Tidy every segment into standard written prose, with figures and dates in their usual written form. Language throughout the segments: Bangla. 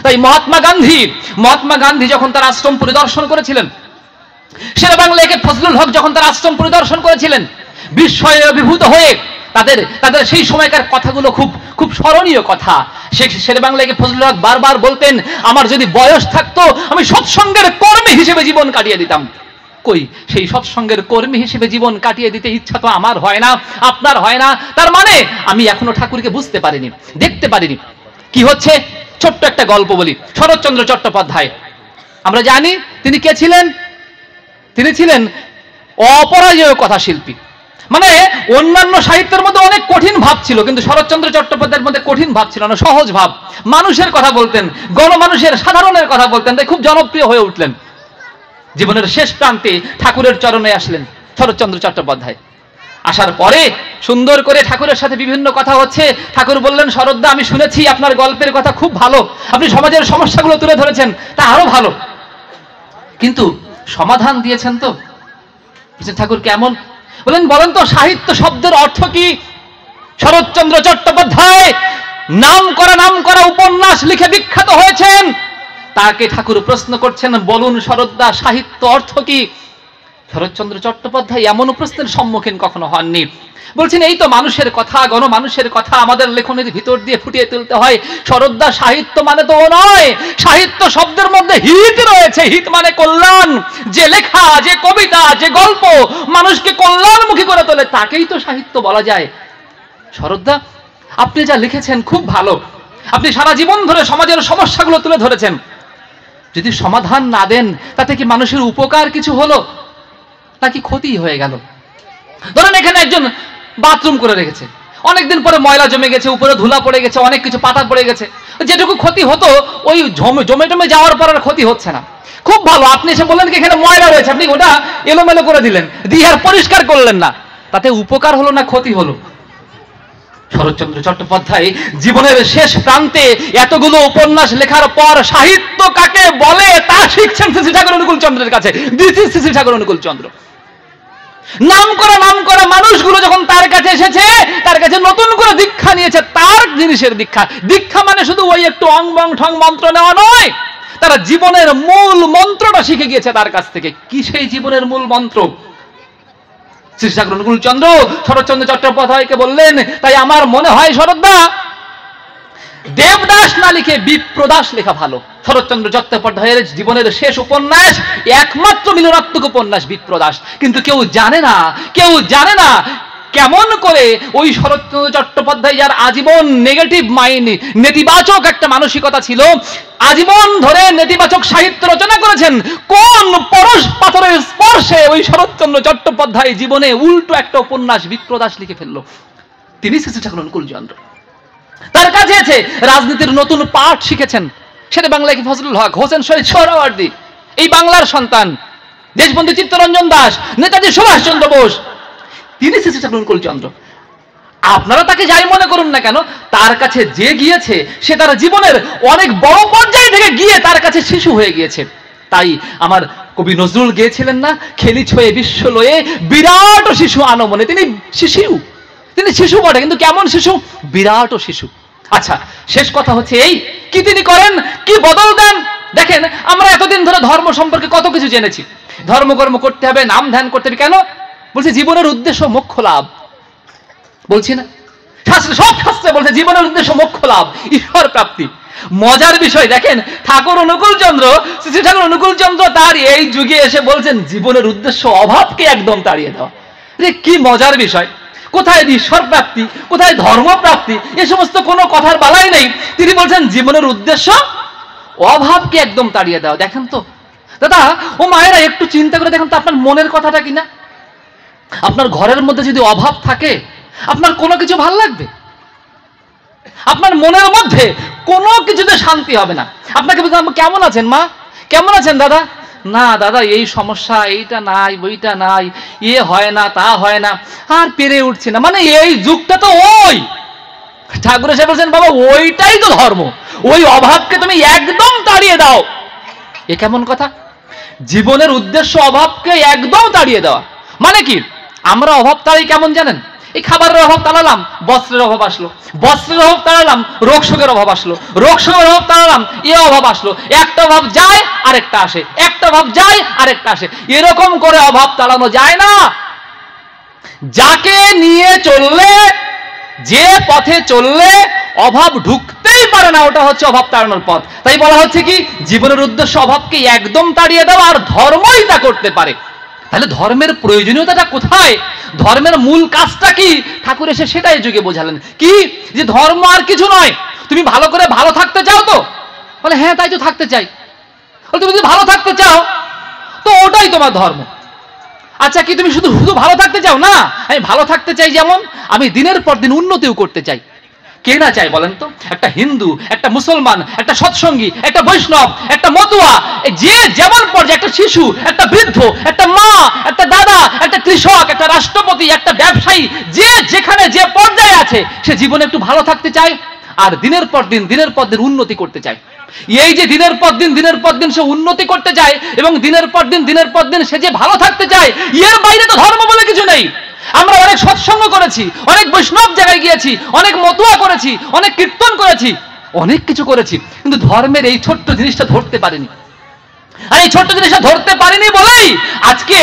তাই মহাত্মা গান্ধী যখন তার আশ্রম পরিদর্শন করেছিলেন, শেরেবাংলা একে ফজলুল হক যখন তার আশ্রম পরিদর্শন করেছিলেন, বিস্ময়ে অভিভূত হয়ে তাদের সেই সময়কার কথাগুলো খুব স্মরণীয় কথা। শেরেবাংলা একে ফজলুল হক বারবার বলতেন, আমার যদি বয়স থাকতো আমি সৎসঙ্গের কর্মী হিসেবে জীবন কাটিয়ে দিতাম। কই, সেই সৎসঙ্গের কর্মী হিসেবে জীবন কাটিয়ে দিতে ইচ্ছা তো আমার হয় না, আপনার হয় না। তার মানে আমি এখনো ঠাকুরকে বুঝতে পারিনি, দেখতে পারিনি। কি হচ্ছে, ছোট্ট একটা গল্প বলি। শরৎচন্দ্র চট্টোপাধ্যায়, আমরা জানি তিনি কে ছিলেন? তিনি ছিলেন অপরাজেয় কথাশিল্পী। মানে অন্যান্য সাহিত্যের মধ্যে অনেক কঠিন ভাব ছিল, কিন্তু শরৎচন্দ্র চট্টোপাধ্যায়ের মধ্যে কঠিন ভাব ছিল না, সহজ ভাব। মানুষের কথা বলতেন, গণমানুষের, সাধারণের কথা বলতেন, তাই খুব জনপ্রিয় হয়ে উঠলেন। জীবনের শেষ প্রান্তে ঠাকুরের চরণে আসলেন শরৎচন্দ্র চট্টোপাধ্যায়। আসার পরে সুন্দর করে ঠাকুরের সাথে বিভিন্ন কথা হচ্ছে। ঠাকুর বললেন, শরৎদা, আমি শুনেছি আপনার গল্পের কথা খুব ভালো, আপনি সমাজের সমস্যাগুলো তুলে ধরেছেন, তা আরো ভালো, কিন্তু সমাধান দিয়েছেন তো? ঠাকুর কেমন? বলেন তো, সাহিত্য শব্দের অর্থ কি? শরৎচন্দ্র চট্টোপাধ্যায় নাম করা উপন্যাস লিখে বিখ্যাত হয়েছেন। তাকে ঠাকুর প্রশ্ন করছেন, বলুন শরৎদা, সাহিত্য অর্থ কি? শরৎচন্দ্র চট্টোপাধ্যায় এমন প্রশ্নের সম্মুখীন কখনো হননি। বলছেন, এই তো মানুষের কথা, গণমানুষের কথা আমাদের লেখনের ভিতর দিয়ে ফুটিয়ে তুলতে হয়। শরৎদা, সাহিত্য মানে তো ও নয়। সাহিত্য শব্দের মধ্যে হিত রয়েছে, হিত মানে কল্যাণ। যে লেখা, যে কবিতা, যে গল্প মানুষকে কল্যাণমুখী করে তোলে, তাকেই তো সাহিত্য বলা যায়। শরৎদা, আপনি যা লিখেছেন খুব ভালো, আপনি সারা জীবন ধরে সমাজের সমস্যাগুলো তুলে ধরেছেন, যদি সমাধান না দেন তাতে কি মানুষের উপকার কিছু হলো নাকি ক্ষতি হয়ে গেল? ধরেন এখানে একজন বাথরুম করে রেখেছে, অনেকদিন পরে ময়লা জমে গেছে, উপরে ধুলা পড়ে গেছে, অনেক কিছু পাতা পড়ে গেছে, যেটুকু ক্ষতি হতো ওই জমে যাওয়ার পর আর ক্ষতি হচ্ছে না। খুব ভালো, আপনি এসে বললেন কি এখানে ময়লা রয়েছে, আপনি ওটা এলোমেলো করে দিলেন, দিয়ে আর পরিষ্কার করলেন না, তাতে উপকার হলো না ক্ষতি হলো? শরৎচন্দ্র চট্টোপাধ্যায় জীবনের শেষ প্রান্তে এতগুলো উপন্যাস লেখার পর সাহিত্য কাকে বলে তা শিখছেন শ্রী ঠাকুর অনুকূল চন্দ্রের কাছে। দিস ইজ শ্রী ঠাকুর অনুকূল চন্দ্র। নাম করা মানুষগুলো যখন তার কাছে এসেছে, তার কাছে নতুন করে দীক্ষা নিয়েছে, তার জিনিসের দীক্ষা মানে শুধু ওই একটু অং বং ঠং মন্ত্র নেওয়া নয়, তারা জীবনের মূল মন্ত্রটা শিখে গিয়েছে তার কাছ থেকে। কি সেই জীবনের মূল মন্ত্র? শ্রী ঠাকুর অনুকূল চন্দ্র শরৎচন্দ্র চট্টোপাধ্যায়কে বললেন, তাই আমার মনে হয় শরৎদা, দেবদাস না লিখে বিপ্রদাস লেখা ভালো। শরৎচন্দ্র চট্টোপাধ্যায়ের জীবনের শেষ উপন্যাস, একমাত্র মিলনাত্মক উপন্যাস বিপ্রদাস। কিন্তু কেউ জানে না কেমন করে ওই শরৎচন্দ্র চট্টোপাধ্যায়, যার আজীবন নেগেটিভ মাইন্ড, নেতিবাচক একটা মানসিকতা ছিল, আজীবন ধরে নেতিবাচক সাহিত্য রচনা করেছেন, কোন পরশ পাথরের স্পর্শে ওই শরৎচন্দ্র চট্টোপাধ্যায় জীবনে উল্টো একটা উপন্যাস বিপ্রদাস লিখে ফেলল। তিনি শ্রী ঠাকুর অনুকূল চন্দ্র। তার কাছে আছে রাজনীতির নতুন পাঠ শিখেছেন। সেটা বাংলায় কি ফজলুল হক, হোসেন শহীদ সোহরাওয়ার্দী, এই বাংলার সন্তান, দেশবন্ধু চিত্তরঞ্জন দাস, নেতাজি সুভাষচন্দ্র বোস, তিনি শ্রী ঠাকুর অনুকূল চন্দ্র। আপনারা তাকে যাই মনে করুন না কেন, তার কাছে যে গিয়েছে সে তার জীবনের অনেক বড় পর্যায় থেকে গিয়ে তার কাছে শিশু হয়ে গিয়েছে। তাই আমার কবি নজরুল গেয়েছিলেন না, খেলি ছয়ে বিশ্ব লয়ে বিরাট শিশু আনমনে। তিনি শিশু বটে, কিন্তু কেমন শিশু? বিরাট শিশু। আচ্ছা, শেষ কথা হচ্ছে এই, কি তিনি করেন, কি বদল দেন? দেখেন, আমরা এতদিন ধরে ধর্ম সম্পর্কে কত কিছু জেনেছি, ধর্মকর্ম করতে হবে, নাম ধ্যান করতে হবে, কেন? বলছে জীবনের উদ্দেশ্য মোক্ষ লাভ। বলছি না, সব শাস্ত্রে বলছে জীবনের উদ্দেশ্য মোক্ষ লাভ, ঈশ্বর প্রাপ্তি। মজার বিষয় দেখেন, ঠাকুর অনুকূল চন্দ্র, শ্রী ঠাকুর অনুকূল চন্দ্র তার এই যুগে এসে বলছেন জীবনের উদ্দেশ্য অভাবকে একদম তাড়িয়ে দেওয়া। কি মজার বিষয়! কোথায় ঈশ্বর প্রাপ্তি, কোথায় ধর্ম প্রাপ্তি, এ সমস্ত কোনো কথার বালাই নেই। তিনি বলছেন জীবনের উদ্দেশ্য অভাবকে একদম তাড়িয়ে দেওয়া। দেখেন তো দাদা ও মায়েরা, একটু চিন্তা করে দেখেন তো আপনার মনের কথাটা কিনা। আপনার ঘরের মধ্যে যদি অভাব থাকে, আপনার কোনো কিছু ভাল লাগবে? আপনার মনের মধ্যে কোনো কিছুতে শান্তি হবে না। আপনাকে বলতে, কেমন আছেন মা, কেমন আছেন দাদা? না দাদা, এই সমস্যা, এইটা নাই, বইটা নাই, এ হয় না, তা হয় না, আর পেরে উঠছে না। মানে এই যুগটা তো ওই ঠাকুর এসে বলছেন, বাবা ওইটাই তো ধর্ম, ওই অভাবকে তুমি একদম তাড়িয়ে দাও। এ কেমন কথা? জীবনের উদ্দেশ্য অভাবকে একদম তাড়িয়ে দেওয়া মানে কি? আমরা অভাব তাড়াই কেমন জানেন? এই খাবারের অভাব তাড়ালাম, বস্ত্রের অভাব আসলো, বস্ত্রের অভাব তাড়ালাম, রোগ শোকের অভাব আসলো, রোগ শোকের অভাব তাড়ালাম, এ অভাব আসলো। একটা অভাব যায় আরেকটা আসে, একটা অভাব যায় আরেকটা আসে। এরকম করে অভাব তাড়ানো যায় না। যাকে নিয়ে চললে, যে পথে চললে অভাব ঢুকতেই পারে না, ওটা হচ্ছে অভাব তাড়ানোর পথ। তাই বলা হচ্ছে কি, জীবনের উদ্দেশ্য অভাবকে একদম তাড়িয়ে দেওয়া, আর ধর্মই তা করতে পারে। তাহলে ধর্মের প্রয়োজনীয়তাটা কোথায়, ধর্মের মূল কাজটা কি, ঠাকুর এসে সেটাই যুগে বোঝালেন। কি, যে ধর্ম আর কিছু নয়। তুমি ভালো করে ভালো থাকতে চাও তো? বলে হ্যাঁ, তাই তো থাকতে চাই। তুমি যদি ভালো থাকতে চাও তো ওটাই তোমার ধর্ম। আচ্ছা, কি তুমি শুধু শুধু ভালো থাকতে চাও? না, আমি ভালো থাকতে চাই, যেমন আমি দিনের পর দিন উন্নতিও করতে চাই। কে না চাই বলেন তো? একটা হিন্দু, একটা মুসলমান, একটা সৎসঙ্গী, একটা বৈষ্ণব, একটা মতুয়া, যে যেমন পর্যায়ে, একটা শিশু, একটা বৃদ্ধ, একটা মা, একটা দাদা, একটা কৃষক, একটা রাষ্ট্রপতি, একটা ব্যবসায়ী, যে যেখানে যে পর্যায়ে আছে, সে জীবনে একটু ভালো থাকতে চায় আর দিনের পর দিন উন্নতি করতে চায়। এই যে দিনের পর দিন সে উন্নতি করতে চায় এবং দিনের পর দিন সে যে ভালো থাকতে চায়, এর বাইরে তো ধর্ম বলে কিছু নেই। আমরা অনেক সৎসঙ্গ করেছি, অনেক বৈষ্ণব জায়গায় গিয়েছি, অনেক মতুয়া করেছি, অনেক কীর্তন করেছি, অনেক কিছু করেছি, কিন্তু ধর্মের এই ছোট্ট জিনিসটা ধরতে পারিনি। আর এই ছোট্ট জিনিসটা ধরতে পারিনি বলেই আজকে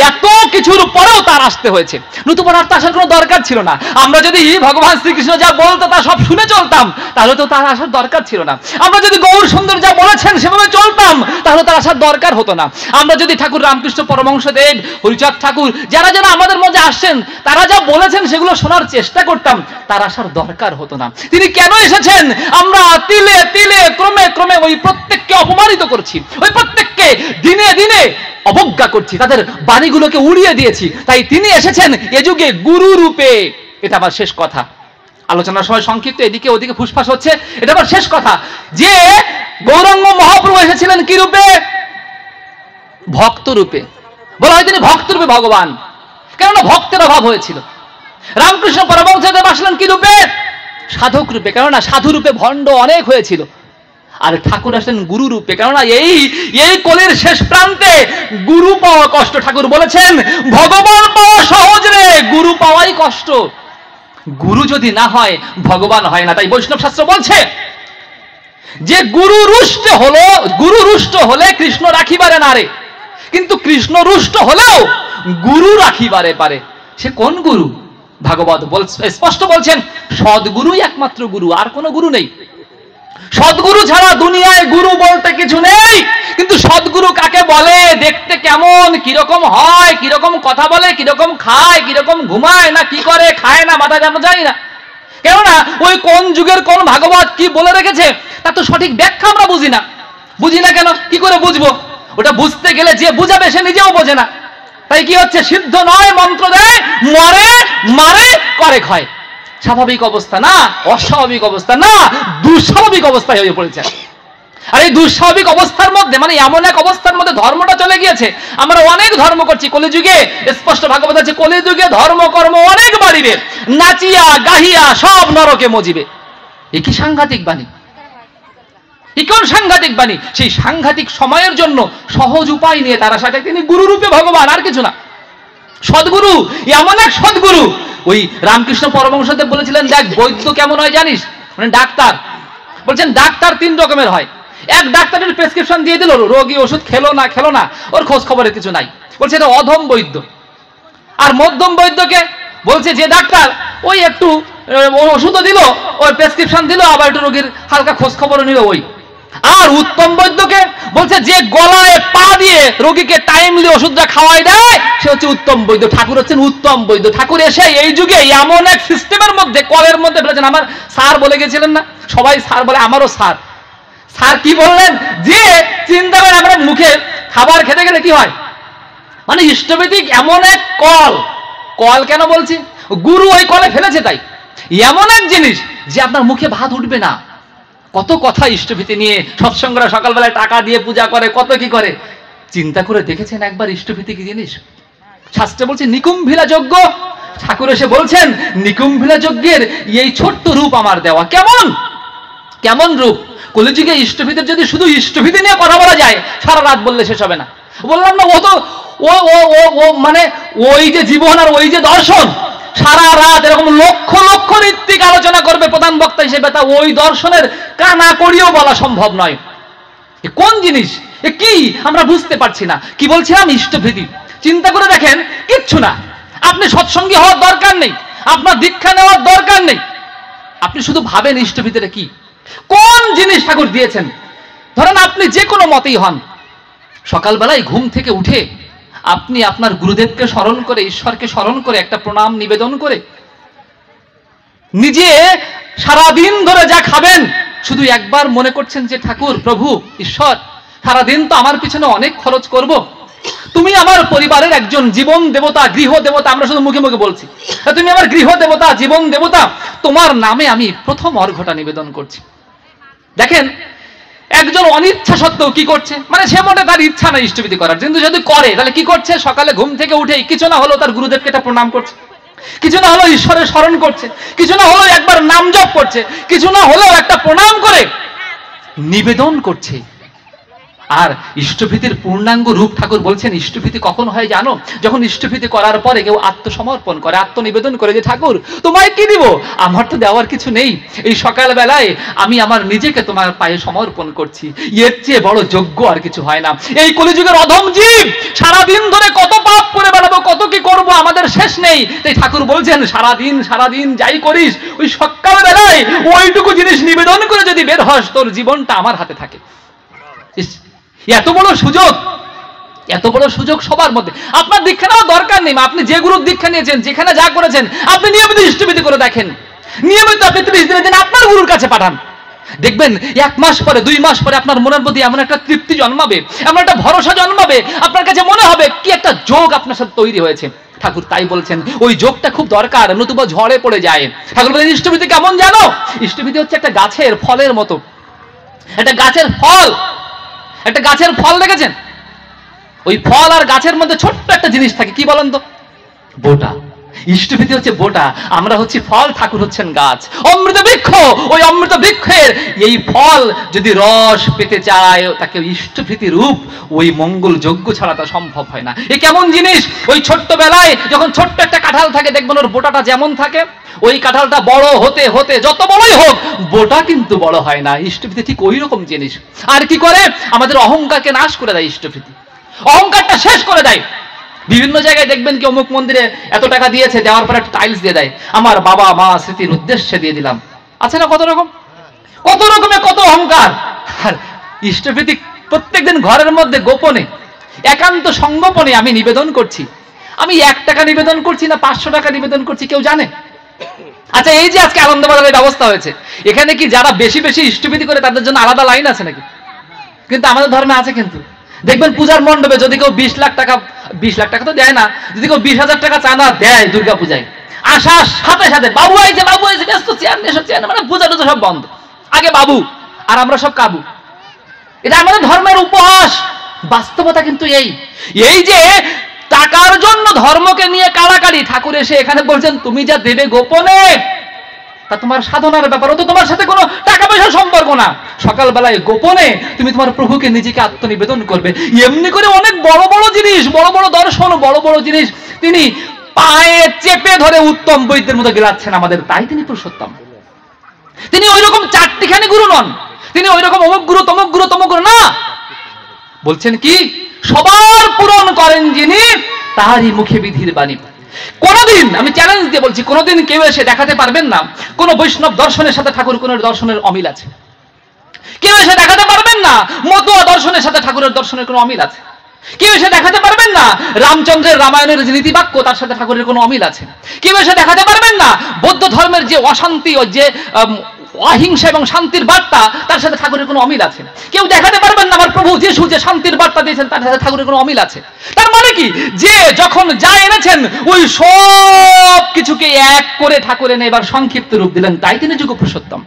এত কিছুর পরেও তার আসতে হয়েছে। নতুবা আর আসার কোনো দরকার ছিল না। আমরা যদি ভগবান শ্রীকৃষ্ণ যা বলতো তা সব শুনে চলতাম, তাহলে তো তার আসার দরকার ছিল না। আমরা যদি গৌর সুন্দর যা বলেছেন সেভাবে চলতাম, তাহলে তার আসার দরকার হতো না। আমরা যদি ঠাকুর রামকৃষ্ণ পরমহংসদেব, হরিচাঁদ ঠাকুর, যারা যারা আমাদের মধ্যে আসছেন, তারা যা বলেছেন সেগুলো শোনার চেষ্টা করতাম, তার আসার দরকার হতো না। তিনি কেন এসেছেন? আমরা তিলে তিলে ক্রমে ক্রমে ওই প্রত্যেককে অপমানিত করছি, ওই প্রত্যেককে দিনে দিনে অবজ্ঞা করছি, তাদের বাণীগুলোকে উড়িয়ে দিয়েছি। তাই তিনি এসেছেন এ যুগে গুরু রূপে। এটা আমার শেষ কথা। আলোচনার সময় সংক্ষিপ্ত, এদিকে ওদিকে ফুসফাস হচ্ছে, এটা আমার শেষ কথা। যে গৌরাঙ্গ মহাপ্রভু এসেছিলেন কি রূপে? ভক্ত রূপে। বলা হয় তিনি ভক্ত রূপে ভগবান, কেননা ভক্তের অভাব হয়েছিল। রামকৃষ্ণ পরমহংসদেব আসলেন কি রূপে? সাধক রূপে, কেননা সাধু রূপে ভণ্ড অনেক হয়েছিল। আর ঠাকুর আসলেন গুরু রূপে, কেননা এই কলির শেষ প্রান্তে গুরু পাওয়া কষ্ট। ঠাকুর বলেছেন, ভগবান পাওয়া সহজ রে, গুরু পাওয়াই কষ্ট। গুরু যদি না হয় ভগবান হয় না। তাই বৈষ্ণব শাস্ত্র বলছে যে গুরু রুষ্ট হলে কৃষ্ণ রাখিবারে না রে, কিন্তু কৃষ্ণ রুষ্ট হলেও গুরু রাখিবারে পারে। সে কোন গুরু? ভাগবত স্পষ্ট বলছেন, সদ্গুরুই একমাত্র গুরু, আর কোনো গুরু নেই। সদ্গুরু ছাড়া দুনিয়ায় গুরু বলতে কিছু নেই। কিন্তু সদ্গুরু কাকে বলে, দেখতে কেমন, কিরকম হয়, কিরকম কথা বলে, কিরকম খায়, কিরকম ঘুমায়, না কি করে, খায় না, মাথা জানা যায় না। কেননা ওই কোন যুগের কোন ভাগবত কি বলে রেখেছে তার তো সঠিক ব্যাখ্যা আমরা বুঝি না। কেন, কি করে বুঝবো? ওটা বুঝতে গেলে যে বুঝাবে সে নিজেও বোঝে না। তাই কি হচ্ছে, সিদ্ধ নয় মন্ত্র দেয়, মরে মারে করে ক্ষয়। স্বাভাবিক অবস্থা না, অস্বাভাবিক অবস্থা না, দুঃস্বাভাবিক অবস্থায় হয়ে পড়েছে। আর এই দুঃস্বাভাবিক অবস্থার মধ্যে, মানে এমন এক অবস্থার মধ্যে ধর্মটা চলে গিয়েছে। আমরা অনেক ধর্ম করছি কলিযুগে, স্পষ্ট ভাগবত আছে, কলিযুগে ধর্ম কর্ম অনেক বাড়িবে, নাচিয়া গাহিয়া সব নরকে মজিবে। এ কি সাংঘাতিক বাণী, এ কোন সাংঘাতিক বাণী! সেই সাংঘাতিক সময়ের জন্য সহজ উপায় নিয়ে তারা সাথে তিনি গুরু রূপে ভগবান, আর কিছু না। সদ্গুরু, এমন এক সদ্গুরু। ওই রামকৃষ্ণ পরমহংসদেব বলেছিলেন, দেখ বৈদ্য কেমন হয় জানিস, মানে ডাক্তার। বলছেন ডাক্তার তিন রকমের হয়। এক ডাক্তারের প্রেসক্রিপশন দিয়ে দিল, রোগী ওষুধ খেলো না, ওর খোঁজ খবরের কিছু নাই, বলছে এটা অধম বৈদ্য। আর মধ্যম বৈদ্যকে বলছে যে ডাক্তার ওই একটু ওষুধও দিল, ওই প্রেসক্রিপশন দিল, আবার একটু রোগীর হালকা খোঁজ খবরও নিল ওই। আর উত্তম বৈদ্যকে বলছে যে গলায় পা দিয়ে রোগীকে টাইমলি ওষুধটা খাওয়াই দেয়, সে হচ্ছে উত্তম বৈদ্য। ঠাকুর হচ্ছেন উত্তম বৈদ্য। ঠাকুর এসে এই যুগে এমন এক সিস্টেমের মধ্যে, কলের মধ্যে ফেলেছেন। আমার স্যার বলে গেছিলেন না, সবাই স্যার বলে, আমারও স্যার। স্যার কি বললেন, যে চিন্তা করেন আমরা মুখে খাবার খেতে গেলে কি হয়, মানে ইষ্টবেদিক এমন এক কল কেন বলছি, গুরু ওই কলে ফেলেছে। তাই এমন এক জিনিস যে আপনার মুখে ভাত উঠবে না। কত কথা ইষ্টভীতি নিয়ে সৎসঙ্গরা সকালবেলায় টাকা দিয়ে পূজা করে, কত কি করে। চিন্তা করে দেখেছেন একবার ইষ্টভীতি কি জিনিস? শাস্ত্রে বলছে নিকুম্ভিলা যজ্ঞ। ঠাকুর এসে বলছেন নিকুম্ভিলা যজ্ঞের এই ছোট্ট রূপ আমার দেওয়া। কেমন রূপ! কলিযুগে ইষ্টভীতির যদি শুধু ইষ্টভীতি নিয়ে কথা বলা যায়, সারা রাত বললে শেষ হবে না। বললাম না, ও তো ও মানে ওই যে জীবন আর ওই যে দর্শন, সারা রাত এরকম লক্ষ লক্ষ ঋত্বিক আলোচনা করবে প্রধান বক্তা হিসেবে, তা ওই দর্শনের কানা করিও বলা সম্ভব নয়। কোন জিনিস, এ কি আমরা বুঝতে পারছি না। কি বলছিলাম? ইষ্টভীতি। চিন্তা করে দেখেন, কিচ্ছু না। আপনি সৎসঙ্গী হওয়ার দরকার নেই, আপনার দীক্ষা নেওয়ার দরকার নেই। আপনি শুধু ভাবেন ইষ্টভীতিটা কি, কোন জিনিস ঠাকুর দিয়েছেন। ধরেন আপনি যে কোনো মতেই হন, সকালবেলায় ঘুম থেকে উঠে আপনি আপনার গুরুদেবকে স্মরণ করে, ঈশ্বরকে স্মরণ করে, একটা প্রণাম নিবেদন করে নিজে সারাদিন ধরে যা খাবেন, শুধু একবার মনে করছেন যে ঠাকুর, প্রভু, ঈশ্বর, সারাদিন তো আমার পিছনে অনেক খরচ করব, তুমি আমার পরিবারের একজন জীবন দেবতা, গৃহ দেবতা, আমরা শুধু মুখে মুখে বলছি, তুমি আমার গৃহ দেবতা, জীবন দেবতা, তোমার নামে আমি প্রথম অর্ঘ্যটা নিবেদন করছি। দেখেন, একজন অনিচ্ছা সত্ত্বেও কি করছে, মানে সে মোটে তার ইচ্ছা না ইষ্টভীতি করার, কিন্তু যদি করে তাহলে কি করছে, সকালে ঘুম থেকে উঠেই কিছু না হলেও তার গুরুদেবকে এটা প্রণাম করছে, কিছু না হলেও ঈশ্বরের স্মরণ করছে, কিছু না হলেও একবার নাম জপ করছে, কিছু না হলেও একটা প্রণাম করে নিবেদন করছে। আর ইষ্টভীতির পূর্ণাঙ্গ রূপ ঠাকুর বলছেন, ইষ্টভীতি কখন হয় জানো? যখন ইষ্টভীতি করার পরে কেউ আত্মসমর্পণ করে, আত্মনিবেদন করে যে ঠাকুর তোমায় কি দিব, আমার তো দেওয়ার কিছু নেই, এই সকাল বেলায় আমি আমার নিজেকে তোমার পায়ে সমর্পণ করছি, এর চেয়ে বড় যোগ্য আর কিছু হয় না। এই কলিযুগের অধম জীব সারাদিন ধরে কত পাপ করে বেড়াবো, কত কি করব, আমাদের শেষ নেই। তাই ঠাকুর বলছেন, সারাদিন যাই করিস, ওই সকাল বেলায় ওইটুকু জিনিস নিবেদন করে যদি বের হস, তোর জীবনটা আমার হাতে থাকে। এত বড় সুযোগ, এত বড় সুযোগ সবার মধ্যে। আপনার দীক্ষা নেওয়ার দরকার নেই, আপনি যে গুরুর দীক্ষা নিয়েছেন, যেখানে যা করেছেন, আপনি নিয়মিত ইষ্টভীতি করে দেখেন, নিয়মিত আপনি 30 দিনের দিন আপনার গুরুর কাছে পাঠান, দেখবেন 1 মাস পরে, 2 মাস পরে আপনার মনের মধ্যে এমন একটা তৃপ্তি জন্মাবে, এমন একটা ভরসা জন্মাবে, আপনার কাছে মনে হবে কি একটা যোগ আপনার সাথে তৈরি হয়েছে। ঠাকুর তাই বলছেন, ওই যোগটা খুব দরকার, নতুবা ঝড়ে পড়ে যায়। ঠাকুর বলেন, ইষ্টভীতি কেমন জানো? ইষ্টভীতি হচ্ছে একটা গাছের ফলের মতো। একটা গাছের ফল, একটা গাছের ফল দেখেছেন? ওই ফল আর গাছের মধ্যে ছোট্ট একটা জিনিস থাকে, কি বলেন তো? বোটা। ইষ্টভীতি হচ্ছে বোটা, আমরা হচ্ছি ফল, ঠাকুর হচ্ছেন গাছ, অমৃত বৃক্ষ। ওই অমৃত বৃক্ষের এই ফল যদি রস পেতে চায়, তাকে ইষ্টভীতি রূপ ওই মঙ্গল যজ্ঞ ছাড়া তা সম্ভব হয় না। এ কেমন জিনিস? ওই ছোট্ট বেলায় যখন ছোট্ট একটা কাঁঠাল থাকে, দেখবেন ওর বোটাটা যেমন থাকে, ওই কাঁঠালটা বড় হতে হতে যত বড়ই হোক, বোটা কিন্তু বড় হয় না। ইষ্টভীতি ঠিক ওই রকম জিনিস। আর কি করে? আমাদের অহংকারকে নাশ করে দেয় ইষ্টভীতি, অহংকারটা শেষ করে দেয়। বিভিন্ন জায়গায় দেখবেন কি, অমুক মন্দিরে এত টাকা দিয়েছে, দেওয়ার পর একটা টাইলস দিয়ে দেয়, আমার বাবা মা স্মৃতির উদ্দেশ্যে দিয়ে দিলাম। আছে না কত রকম, কত রকমের কত অহংকার। আর ইষ্টভীতি প্রত্যেকদিন ঘরের মধ্যে গোপনে, একান্ত সংগোপনে আমি নিবেদন করছি। আমি 1 টাকা নিবেদন করছি না 500 টাকা নিবেদন করছি, কেউ জানে? আচ্ছা, এই যে আজকে আনন্দবাজারের ব্যবস্থা হয়েছে, এখানে কি যারা বেশি বেশি ইষ্টভীতি করে তাদের জন্য আলাদা লাইন আছে নাকি? কিন্তু আমাদের ধর্মে আছে। কিন্তু দেখবেন পূজার মণ্ডপে যদি কেউ 20 লাখ টাকা, 20 লাখ টাকা তো দেয় না, যদি কেউ 20,000 টাকা চাঁদা দেয় দুর্গা পূজায়, আসার সাথে সাথে বাবু আইছে, বাবু আইছে, ব্যস্ত, চেয়ার নেশো, চেয়ার, মানে পূজা টুজা সব বন্ধ, আগে বাবু আর আমরা সব কাবু। এটা আমাদের ধর্মের উপহাস। বাস্তবতা কিন্তু এই যে টাকার জন্য ধর্মকে নিয়ে কাড়াকাড়ি, ঠাকুর এসে এখানে বলছেন, তুমি যা দেবে গোপনে তা তোমার সাধনার ব্যাপার, তো তোমার সাথে কোনো টাকা পয়সার সম্পর্ক না। সকালবেলায় গোপনে তুমি তোমার প্রভুকে নিজেকে আত্মনিবেদন করবে। এমনি করে অনেক বড় বড় জিনিস, বড় বড় দর্শন, বড় বড় জিনিস তিনি পায়ে চেপে ধরে উত্তম বৈদ্যের মতো গেলাচ্ছেন আমাদের। তাই তিনি পুরুষোত্তম। তিনি ওই রকম 4টিখানি গুরু নন, তিনি ওই রকম অমুক গুরু তমুক গুরু তমুক গুরু না। বলছেন কি, সবার পূরণ করেন যিনি, তাহারই মুখে বিধির বাণী। কোনদিন, আমি চ্যালেঞ্জ দিয়ে বলছি, কোনদিন কেউ এসে দেখাতে পারবেন না কোন বৈষ্ণব দর্শনের সাথে ঠাকুর কোন দর্শনের অমিল আছে। কেউ এসে দেখাতে পারবেন না মতুয়া দর্শনের সাথে ঠাকুরের দর্শনের কোনো অমিল আছে। কেউ এসে দেখাতে পারবেন না রামচন্দ্রের রামায়ণের যে নীতিবাক্য, তার সাথে ঠাকুরের কোনো অমিল আছে। কেউ এসে দেখাতে পারবেন না বৌদ্ধ ধর্মের যে অশান্তি ও যে অহিংসা এবং শান্তির বার্তা, তার সাথে ঠাকুরের কোনো অমিল আছে। কেউ দেখাতে পারবেন না আমার প্রভু যিশু যে শান্তির বার্তা দিয়েছেন, তার সাথে ঠাকুরের কোনো অমিল আছে। তার মানে কি, যে যখন যা এনেছেন ওই সব কিছুকে এক করে ঠাকুর এনে এবার সংক্ষিপ্ত রূপ দিলেন, তাই তিনি যুগ পুরুষোত্তম।